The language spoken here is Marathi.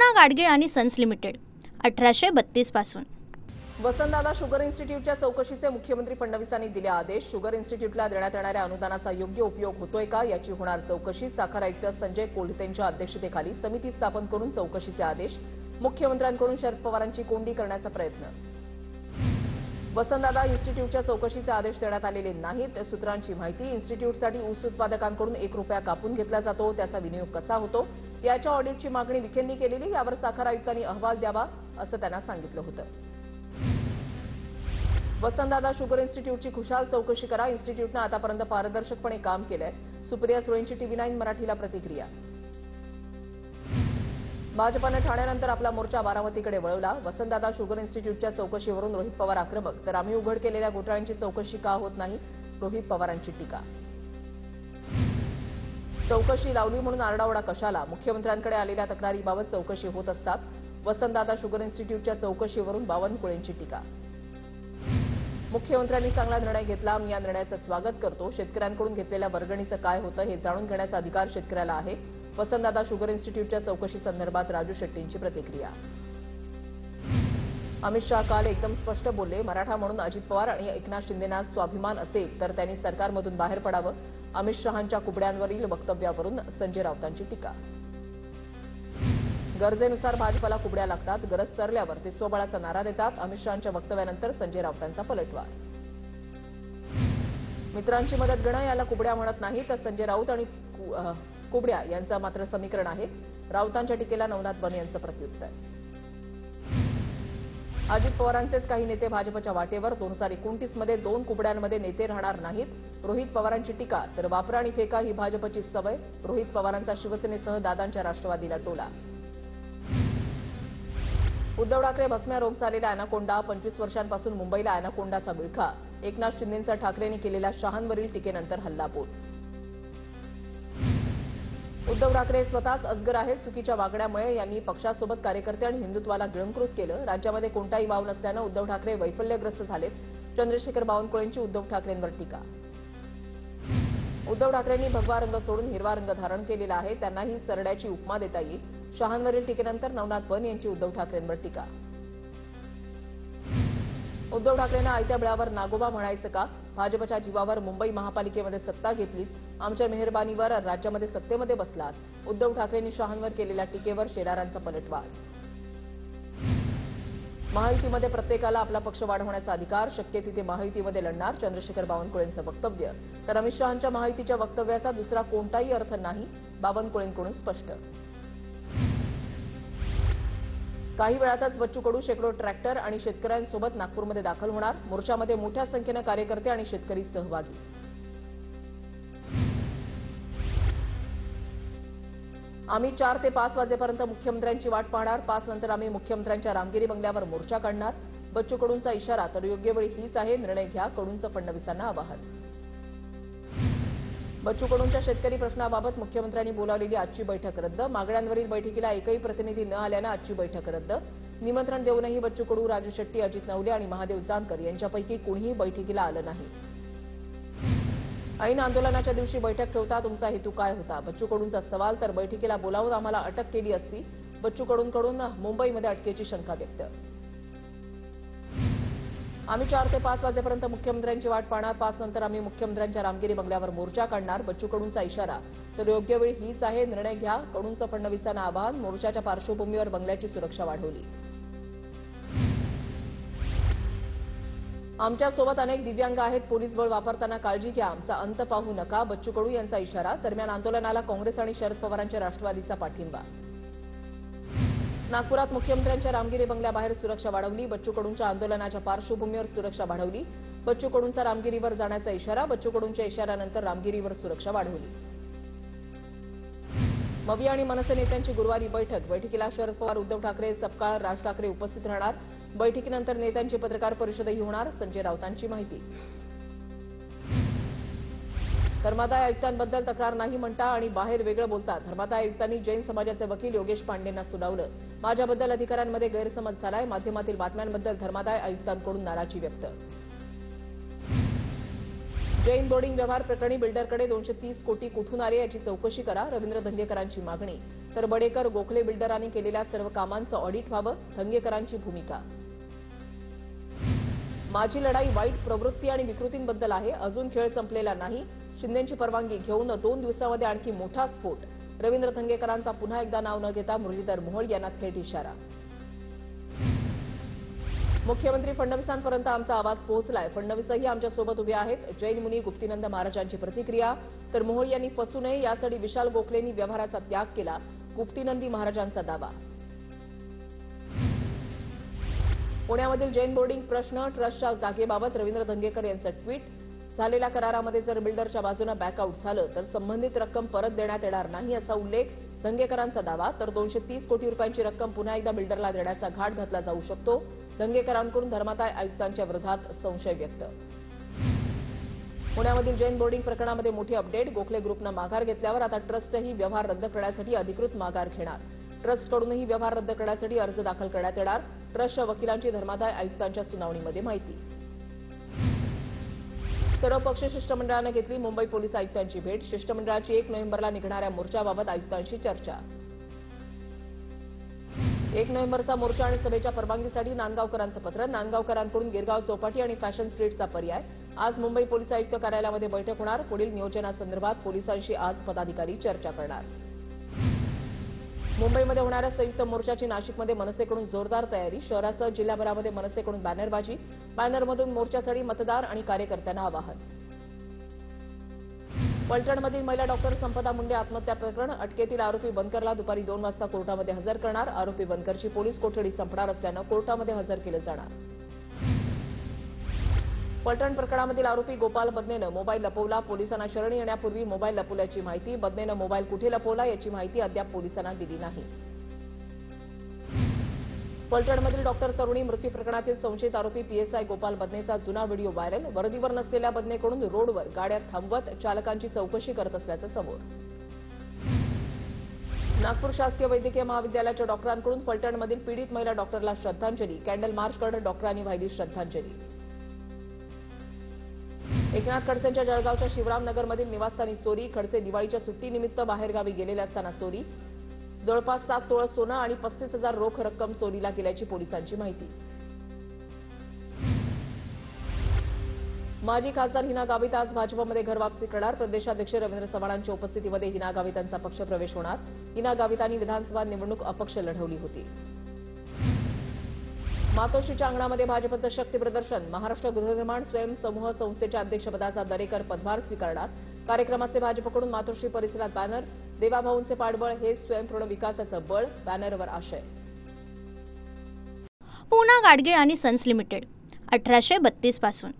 सुवर्णा गाडगीळ आणि सन्स लिमिटेड 1832 पासून। वसंतदादा शुगर इन्स्टिट्यूटच्या चौकशीचे मुख्यमंत्री फडणवीसांनी दिले आदेश। शुगर इन्स्टिट्यूटला देण्यात येणाऱ्या अनुदानाचा योग्य उपयोग होतोय का याची होणार चौकशी। साखर आयुक्त संजय कोल्हटेंच्या अध्यक्षतेखाली समिती स्थापन करून चौकशीचे आदेश। मुख्यमंत्र्यांकडून शरद पवारांची कोंडी करण्याचा प्रयत्न। वसंतदादा इन्स्टिट्यूटच्या चौकशीचे आदेश देण्यात आलेले नाहीत। सूत्रांची माहिती, इन्स्टिट्यूटसाठी ऊस उत्पादकांकडून 1 रुपया कापून घेतला जातो, त्याचा विनियोग कसा होतो याच्या ऑडिटची मागणी विखेंनी केलेली। यावर साखर आयुक्तांनी अहवाल द्यावा असं त्यांना सांगितलं होतं। वसंतदादा शुगर इन्स्टिट्यूटची खुशाल चौकशी करा। इन्स्टिट्यूटनं आतापर्यंत पारदर्शकपणे काम केलंय। सुप्रिया सुळेंची TV9 मराठीला प्रतिक्रिया। भाजपनं ठाण्यानंतर आपला मोर्चा बारामतीकडे वळवला। वसंतदादा शुगर इन्स्टिट्यूटच्या चौकशीवरून रोहित पवार आक्रमक, तर आम्ही उघड केलेल्या घोटाळ्यांची चौकशी का होत नाही, रोहित पवारांची टीका। चौकशी लावली म्हणून आरडाओरडा कशाला, मुख्यमंत्र्यांकडे आलेल्या तक्रारीबाबत चौकशी होत असतात। वसंतदादा शुगर इन्स्टिट्यूटच्या चौकशीवरून बावनकुळेंची टीका। मुख्यमंत्र्यांनी चांगला निर्णय घेतला, मी या निर्णयाचं स्वागत करतो। शेतकऱ्यांकडून घेतलेल्या वर्गणीचं काय होतं हे जाणून घेण्याचा अधिकार शेतकऱ्याला आहे। वसंतदादा शुगर इन्स्टिट्यूटच्या चौकशी संदर्भात राजू शेट्टींची प्रतिक्रिया। अमित शहा काल एकदम स्पष्ट बोलले, मराठा म्हणून अजित पवार आणि एकनाथ शिंदेंना स्वाभिमान असेल तर त्यांनी सरकारमधून बाहेर पडावं। अमित शहांच्या कुबड्यांवरील वक्तव्यावरून संजय राऊतांची टीका। गरजेनुसार भाजपला कुबड्या लागतात, गरज सरल्यावर ते स्वबळाचा नारा देतात। अमित शहांच्या वक्तव्यानंतर संजय राऊतांचा पलटवार। मित्रांची मदत घेणं याला कुबड्या म्हणत नाही, तर संजय राऊत आणि कुबड्या यांचं मात्र समीकरण आहे। राऊतांच्या टीकेला नवनाथ बन यांचं प्रत्युत्तर। अजित पवारांचेच काही नेते भाजपच्या वाटेवर। 2029 मध्ये 2 कुबड्यांमध्ये नेते राहणार नाहीत, रोहित पवारांची टीका। तर वापरा आणि फेका ही भाजपची सवय, रोहित पवारांचा शिवसेनेसह दादांच्या राष्ट्रवादीला टोला। उद्धव ठाकरे भस्म्या रोग झालेला अॅनाकोंडा, 25 वर्षांपासून मुंबईला अॅनाकोंडाचा विळखा। एकनाथ शिंदेंचा ठाकरेंनी केलेल्या शहांवरील टीकेनंतर हल्लाबोल। उद्धव ठाकरे स्वतःच अजगर आहेत, चुकीच्या वागण्यामुळे यांनी पक्षासोबत कार्यकर्ते आणि हिंदुत्वाला गिळंकृत केलं। राज्यामध्ये कोणताही वाव नसल्यानं उद्धव ठाकरे वैफल्यग्रस्त झालेत। चंद्रशेखर बावनकुळेंची उद्धव ठाकरेंवर टीका। उद्धव ठाकरेंनी भगवा रंग सोडून हिरवा रंग धारण केलेला आहे, त्यांनाही सरड्याची उपमा देता येईल। शहांवरील टीकेनंतर नवनाथ बन यांची उद्धव ठाकरेंवर टीका। उद्धव ठाकरेंना आयत्या बिळावर नागोबा म्हणायचं का, भाजपच्या जीवावर मुंबई महापालिकेमध्ये सत्ता घेतलीत, आमच्या मेहरबानीवर राज्यामध्ये सत्तेमध्ये बसलात। उद्धव ठाकरेंनी शहांवर केलेल्या टीकेवर शेलारांचा पलटवार। महायुतीमध्ये प्रत्येकाला आपला पक्ष वाढवण्याचा अधिकार, शक्य तिथे महायुतीमध्ये लढणार, चंद्रशेखर बावनकुळेंचं वक्तव्य। तर अमित शहांच्या महायुतीच्या वक्तव्याचा दुसरा कोणताही अर्थ नाही, बावनकुळेंकडून स्पष्ट। काही वेळातच बच्चू कडू शेकडो ट्रॅक्टर आणि शेतकऱ्यांसोबत नागपूरमध्ये दाखल होणार। मोर्चामध्ये मोठ्या संख्येनं कार्यकर्ते आणि शेतकरी सहभागी। आम्ही 4 ते 5 वाजेपर्यंत मुख्यमंत्र्यांची वाट पाहणार, 5 नंतर आम्ही मुख्यमंत्र्यांच्या रामगिरी बंगल्यावर मोर्चा काढणार। बच्चू कडूंचा इशारा, तर योग्य वेळी हीच आहे, निर्णय घ्या, कडूंचं फडणवीसांना आवाहन। बच्चू कडूंच्या शेतकरी प्रश्नाबाबत मुख्यमंत्र्यांनी बोलावलेली आजची बैठक रद्द। मागण्यांवरील बैठकीला एकही प्रतिनिधी न आल्यानं आजची बैठक रद्द। निमंत्रण देऊनही बच्चू कडू, राजू शेट्टी, अजित नवले आणि महादेव जानकर यांच्यापैकी कुणीही बैठकीला आलं नाही। ऐन आंदोलनाच्या दिवशी बैठक ठेवता तुमचा हेतू काय होता, बच्चू कडूंचा सवाल। तर बैठकीला बोलावून आम्हाला अटक केली असती, बच्चू कडूंकडून मुंबईमध्ये अटकेची शंका व्यक्त। आम्ही 4 ते 5 वाजेपर्यंत मुख्यमंत्र्यांची वाट पाहणार, 5 नंतर आम्ही मुख्यमंत्र्यांच्या रामगिरी बंगल्यावर मोर्चा काढणार। बच्चू कडूंचा इशारा, तर योग्य वेळी हीच आहे, निर्णय घ्या, कडूंचं फडणवीसांना आवाहन। मोर्चाच्या पार्श्वभूमीवर बंगल्याची सुरक्षा वाढवली। आमच्यासोबत अनेक दिव्यांग आहेत, पोलीस बळ वापरताना काळजी घ्या, आमचा अंत पाहू नका, बच्चू कडू यांचा इशारा। दरम्यान आंदोलनाला काँग्रेस आणि शरद पवारांच्या राष्ट्रवादीचा पाठिंबा। नागपुरात मुख्यमंत्र्यांच्या रामगिरी बंगल्याबाहेर सुरक्षा वाढवली, बच्चू कडूंच्या आंदोलनाच्या पार्श्वभूमीवर सुरक्षा वाढवली। बच्चू कडूंचा रामगिरीवर जाण्याचा इशारा, बच्चू कडूंच्या इशाऱ्यानंतर रामगिरीवर सुरक्षा वाढवली। मवी आणि मनसे नेत्यांची गुरुवारी बैठक, बैठकीला शरद पवार, उद्धव ठाकरे, सपकाळ, राज ठाकरे उपस्थित राहणार। बैठकीनंतर नेत्यांची पत्रकार परिषदही होणार, संजय राऊतांची माहिती। धर्मादाय आयुक्तांबद्दल तक्रार नाही म्हणता आणि बाहेर वेगळं बोलता, धर्मादाय आयुक्तांनी जैन समाजाचे वकील योगेश पांडेंना सुनावलं। माझ्याबद्दल अधिकाऱ्यांमध्ये गैरसमज झालाय, माध्यमातील बातम्यांबद्दल धर्मादाय आयुक्तांकडून नाराजी व्यक्त। जैन बोर्डिंग व्यवहार प्रकरणी बिल्डरकडे 230 कोटी कुठून आले याची चौकशी करा, रवींद्र धंगेकरांची मागणी. तर बडेकर गोखले बिल्डरांनी केलेल्या सर्व कामांचं ऑडिट व्हावं, धंगेकरांची भूमिका. माझी लढाई वाईट प्रवृत्ती आणि विकृतींबद्दल आहे, अजून खेळ संपलेला नाही. शिंदेंची परवानगी घेऊन 2 दिवसांमध्ये आणखी मोठा स्फोट. रवींद्र धंगेकरांचा पुन्हा एकदा नाव न घेता मुरलीधर मोहोळ यांना थेट इशारा. मुख्यमंत्री फडणवीसांपर्यंत आमचा आवाज पोहोचलाय, फडणवीसही आमच्यासोबत उभे आहेत. जैन मुनी गुप्तीनंद महाराजांची प्रतिक्रिया. तर मोहोळ यांनी फसू नये यासाठी विशाल गोखलेंनी व्यवहाराचा त्याग केला, गुप्तीनंदी महाराजांचा दावा. पुण्यामधील जैन बोर्डिंग प्रश्न, ट्रस्टच्या जागेबाबत रवींद्र धंगेकर यांचं ट्विट. झालेल्या करारामध्ये जर बिल्डरच्या बाजूने बॅकआउट झालं तर संबंधित रक्कम परत देण्यात येणार नाही असा उल्लेख. धंगेकरांचा दावा. तर 230 कोटी रुपयांची रक्कम पुन्हा एकदा बिल्डरला देण्याचा घाट घातला जाऊ शकतो. धंगेकरांकडून धर्मादाय आयुक्तांच्या विरोधात संशय व्यक्त. पुण्यामधील जैन बोर्डिंग प्रकरणामध्ये मोठी अपडेट. गोखले ग्रुपनं माघार घेतल्यावर आता ट्रस्टही व्यवहार रद्द करण्यासाठी अधिकृत माघार घेणार. ट्रस्टकडूनही व्यवहार रद्द करण्यासाठी अर्ज दाखल करण्यात येणार. ट्रस्टच्या वकिलांची धर्मादाय आयुक्तांच्या सुनावणीमध्ये माहिती. सर्वपक्षीय शिष्टमंडळानं घेतली मुंबई पोलीस आयुक्तांची भेट. शिष्टमंडळाची 1 नोव्हेंबरला निघणाऱ्या मोर्चाबाबत आयुक्तांशी चर्चा. 1 नोव्हेंबरचा मोर्चा आणि सभेच्या परवानगीसाठी नांदगावकरांचं पत्र. नांदगावकरांकडून गिरगाव चौपाटी आणि फॅशन स्ट्रीटचा पर्याय. आज मुंबई पोलीस आयुक्त कार्यालयामध्ये बैठक होणार. पुढील नियोजनासंदर्भात पोलिसांशी आज पदाधिकारी चर्चा करणार. मुंबईमध्ये होणाऱ्या संयुक्त मोर्चाची नाशिकमध्ये मनसेकडून जोरदार तयारी. शहरासह जिल्हाभरामध्ये मनसेकडून बॅनरबाजी. बॅनरमधून मोर्चासाठी मतदार आणि कार्यकर्त्यांना आवाहन. फलटणमधील महिला डॉक्टर संपदा मुंडे आत्महत्या प्रकरण. अटकेतील आरोपी बनकरला दुपारी 2 वाजता कोर्टामध्ये हजर करणार. आरोपी बनकरची पोलीस कोठडी संपणार असल्यानं कोर्टामध्ये हजर केलं जाणार. फलटण प्रकरणामधील आरोपी गोपाल बदनेनं मोबाईल लपवला. पोलिसांना शरण येण्यापूर्वी मोबाईल लपवल्याची माहिती. बदनेनं मोबाईल कुठे लपवला याची माहिती अद्याप पोलिसांना दिली नाही. फलटणमधील डॉक्टर तरुणी मृत्यू प्रकरणातील संशयित आरोपी पीएसआय गोपाल बदनेचा जुना व्हिडिओ व्हायरल. वर्दीवर नसलेल्या बदनेकडून रोडवर गाड्या थांबवत चालकांची चौकशी करत असल्याचं समोर. नागपूर शासकीय वैद्यकीय महाविद्यालयाच्या डॉक्टरांकडून फलटणमधील पीडित महिला डॉक्टरला श्रद्धांजली. कॅन्डल मार्च करत डॉक्टरांनी वाहिली श्रद्धांजली. एकनाथ खडसेंच्या जळगावच्या शिवरामनगरमधील निवासस्थानी चोरी. खडसे दिवाळीच्या सुट्टीनिमित्त बाहेरगावी गेलेले असताना चोरी. जवळपास 7 तोळ सोनं आणि 35,000 रोख रक्कम चोरीला गेल्याची पोलिसांची माहिती. माजी खासदार हिना गावित आज भाजपमध्ये घरवापसी करणार. प्रदेशाध्यक्ष रवींद्र चव्हाणांच्या उपस्थितीमध्ये हिना गावितांचा पक्षप्रवेश होणार. हिना गावितांनी विधानसभा निवडणूक अपक्ष लढवली होती. मातोश्रीच्या अंगणामध्ये भाजपचं शक्ती प्रदर्शन. महाराष्ट्र गृहनिर्माण स्वयंसमूह संस्थेच्या अध्यक्षपदाचा दरेकर पदभार स्वीकारणार. कार्यक्रमाचे भाजपकडून मातोश्री परिसरात बॅनर. देवाभाऊंचे पाठबळ हे स्वयंपूर्ण विकासाचं बळ. बॅनरवर आशय. पूना गाडगीळ आणि सन्स लिमिटेड 1832 पासून